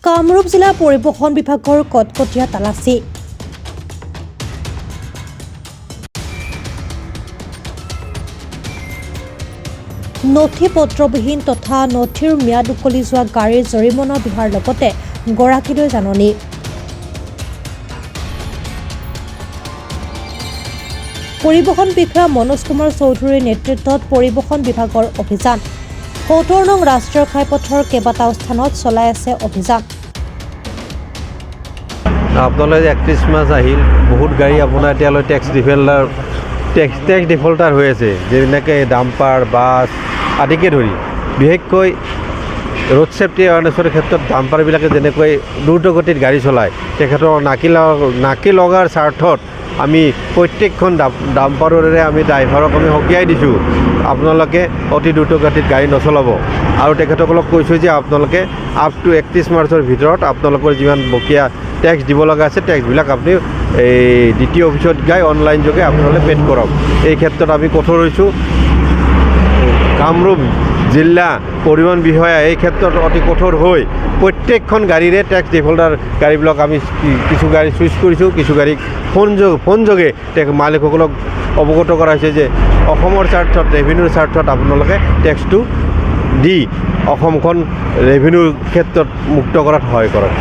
কামৰূপ জিলা পৰিবহণ বিভাগৰ কটকটীয়া তালাচী। নথি পত্ৰবিহীন তথা নথিৰ ম্যাদ উকলি যোৱা গাড়ীৰ জৰিমনা বিহাৰ লগতে গৰাকীলৈ জাননী। পৰিবহণ বিষয়া মনোজ কুমাৰ চৌধুৰীৰ নেতৃত্বত পৰিবহণ বিভাগৰ অভিযান। ৭০ নং ৰাষ্ট্ৰীয় ঘাইপথৰ কেইবাটাও স্থানত চলাই আছে অভিযান। আপোনালোকে ৩১ মাৰ্চ আহিল, বহুত গাড়ী আপোনাৰ এতিয়ালৈ টেক্স ডিফল্টাৰ হৈ আছে, যেনেকৈ ডাম্পাৰ, বাছ আদিকে ধৰি। বিশেষকৈ ৰোড ছেফটি এৱাৰনেছৰ ক্ষেত্ৰত ডাম্পাৰবিলাকে যেনেকৈ দ্ৰুতগতিত গাড়ী চলায়, তেখেতৰ নাকি লগাৰ স্বাৰ্থত আমি প্ৰত্যেকখন ডাম্পাৰৰে আমি ড্ৰাইভাৰক আমি সকীয়াই দিছোঁ, আপোনালোকে অতি দ্ৰুতগতিত গাড়ী নচলাব। আৰু তেখেতসকলক কৈছোঁ যে আপোনালোকে আপ টু ৩১ মাৰ্চৰ ভিতৰত আপোনালোকৰ যিমান বকীয়া টেক্স দিব লগা আছে, টেক্সবিলাক আপুনি এই দ্বিতীয় অফিচত গাই অনলাইন যোগে আপোনালোকে পে'ড কৰক। এই ক্ষেত্ৰত আমি কঠোৰ হৈছোঁ। কামৰূপ জিলা পৰিবহণ বিষয়া এই ক্ষেত্ৰত অতি কঠোৰ হৈ প্ৰত্যেকখন গাড়ীৰে টেক্স ডিফল্টাৰ গাড়ীবিলাক আমি কিছু গাড়ী চুইচ কৰিছোঁ, কিছু গাড়ীক ফোনযোগে মালিকসকলক অৱগত কৰা হৈছে যে অসমৰ স্বাৰ্থত, ৰেভিনিউৰ স্বাৰ্থত আপোনালোকে টেক্সটো দি অসমখন ৰেভিনিউৰ ক্ষেত্ৰত মুক্ত কৰাত সহায় কৰক।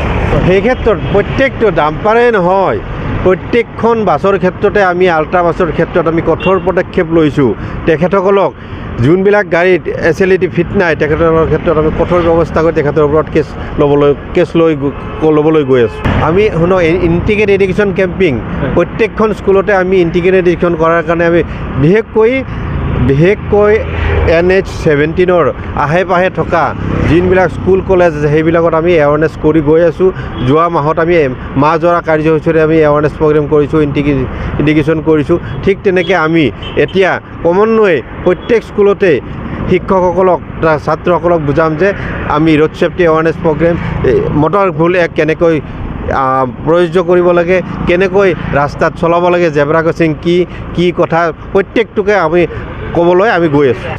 সেই ক্ষেত্ৰত প্ৰত্যেকটো ডাম্পাৰেই নহয়, প্ৰত্যেকখন বাছৰ ক্ষেত্ৰতে আমি আল্ট্ৰা বাছৰ ক্ষেত্ৰত আমি কঠোৰ পদক্ষেপ লৈছোঁ। তেখেতসকলক যোনবিলাক গাড়ীত এচিলিটি ফিট নাই, তেখেতসকলৰ ক্ষেত্ৰত আমি কঠোৰ ব্যৱস্থা কৰি তেখেতৰ ওপৰত কেছ ল'বলৈ গৈ আছোঁ। আমি শুনক, ইণ্টিগ্ৰেটেড এডুকেশ্যন কেম্পিং প্ৰত্যেকখন স্কুলতে আমি ইণ্টিগ্ৰেটেড এডুকেশ্যন কৰাৰ কাৰণে আমি বিশেষকৈ NH-17 আহে পাহে থকা যোনবিলাক স্কুল কলেজ আছে সেইবিলাকত আমি এৱাৰনেছ কৰি গৈ আছোঁ। যোৱা মাহত আমি মাহজোৰা কাৰ্যসূচীৰে আমি এৱাৰনেছ প্ৰগ্ৰেম কৰিছোঁ, ইণ্টিগ্ৰেশ্যন কৰিছোঁ। ঠিক তেনেকৈ আমি এতিয়া কমনৱে প্ৰত্যেক স্কুলতে শিক্ষকসকলক, ছাত্ৰসকলক বুজাম যে আমি road safety awareness programme, motor ভুল কেনেকৈ প্ৰয়োজ্য কৰিব লাগে, কেনেকৈ ৰাস্তাত চলাব লাগে, জেব্ৰা ক্ৰচিং কি কথা, প্ৰত্যেকটোকে আমি ক'বলৈ আমি গৈ আছোঁ।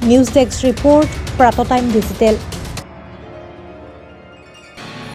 News desk report, Pratah time digital.